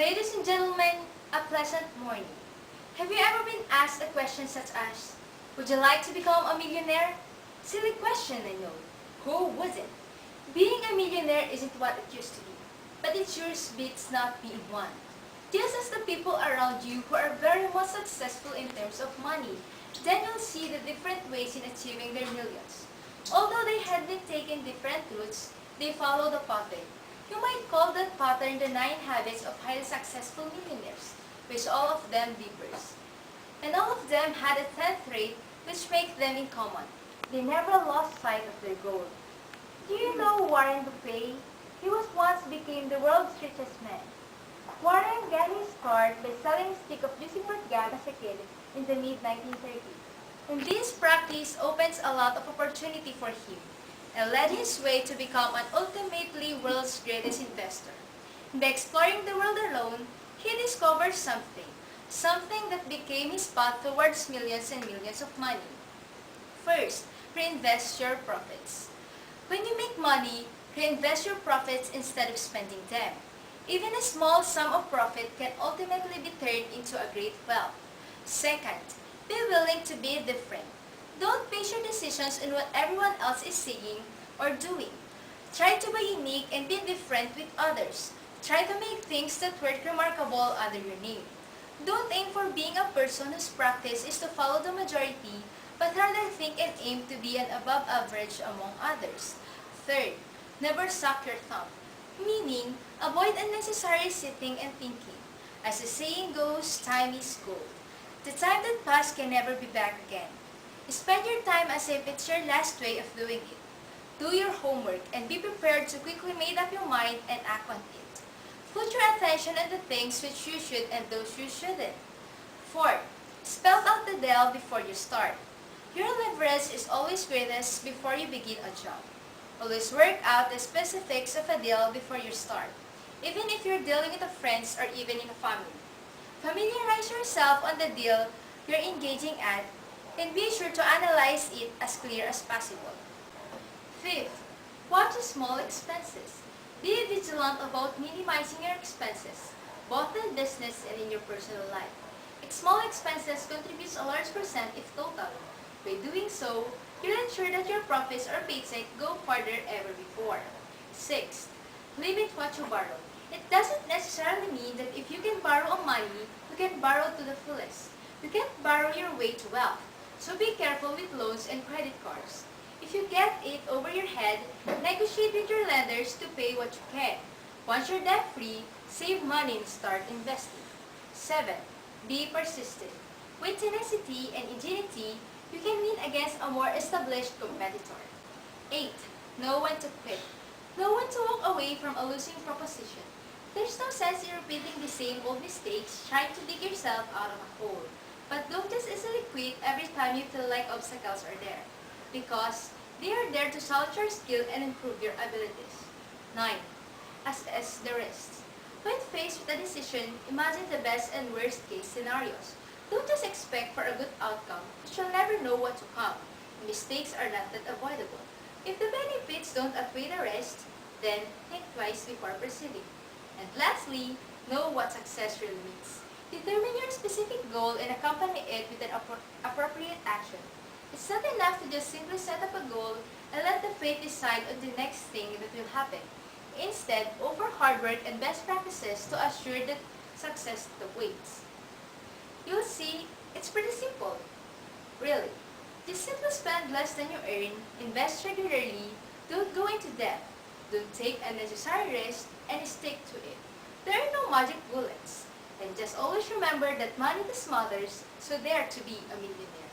Ladies and gentlemen, a pleasant morning. Have you ever been asked a question such as, would you like to become a millionaire? Silly question, I know. Who wouldn't? Being a millionaire isn't what it used to be, but it sure beats not being one. Just as the people around you who are very much successful in terms of money, then you'll see the different ways in achieving their millions. Although they had been taking different routes, they follow the pattern. You might call that pattern the 9 habits of highly successful millionaires, which all of them differs. And all of them had a 10th trait which makes them in common. They never lost sight of their goal. Do you know Warren Buffett? He was once became the world's richest man. Warren got his start by selling a stick of juicy fruit gum as a kid in the mid-1930s. And this practice opens a lot of opportunity for him and led his way to become an ultimately world's greatest investor. By exploring the world alone, he discovered something that became his path towards millions and millions of money. First, reinvest your profits. When you make money, reinvest your profits instead of spending them. Even a small sum of profit can ultimately be turned into a great wealth. Second, be willing to be different. Don't base your decisions on what everyone else is saying or doing. Try to be unique and be different with others. Try to make things that work remarkable under your name. Don't aim for being a person whose practice is to follow the majority, but rather think and aim to be an above average among others. Third, never suck your thumb, meaning avoid unnecessary sitting and thinking. As the saying goes, time is gold. The time that passed can never be back again. Spend your time as if it's your last way of doing it. Do your homework and be prepared to quickly make up your mind and act on it. Put your attention on the things which you should and those you shouldn't. Fourth, spell out the deal before you start. Your leverage is always greatest before you begin a job. Always work out the specifics of a deal before you start, even if you're dealing with a friends or even in a family. Familiarize yourself on the deal you're engaging at and be sure to analyze it as clear as possible. Fifth, watch small expenses. Be vigilant about minimizing your expenses, both in business and in your personal life. Small expenses contributes a large percent if total. By doing so, you'll ensure that your profits or paycheck go farther ever before. Sixth, limit what you borrow. It doesn't necessarily mean that if you can borrow money, you can borrow to the fullest. You can't borrow your way to wealth, so be careful with loans and credit cards. If you get it over your head, negotiate with your lenders to pay what you can. Once you're debt-free, save money and start investing. 7. Be persistent. With tenacity and ingenuity, you can win against a more established competitor. 8. Know when to quit. Know when to walk away from a losing proposition. There's no sense in repeating the same old mistakes trying to dig yourself out of a hole. But don't just easily quit every time you feel like obstacles are there, because they are there to challenge your skill and improve your abilities. 9. Assess the risks. When faced with a decision, imagine the best and worst case scenarios. Don't just expect for a good outcome, because you'll never know what to come. Mistakes are not that avoidable. If the benefits don't outweigh the risk, then think twice before proceeding. And lastly, know what success really means. Determine your specific goal and accompany it with an appropriate action. It's not enough to just simply set up a goal and let the fate decide on the next thing that will happen. Instead, offer hard work and best practices to assure that success awaits. You'll see, it's pretty simple. Really. Just simply spend less than you earn, invest regularly, don't go into debt, don't take unnecessary risks, and stick to it. There are no magic bullets. And just always remember that money does matters, so dare to be a millionaire.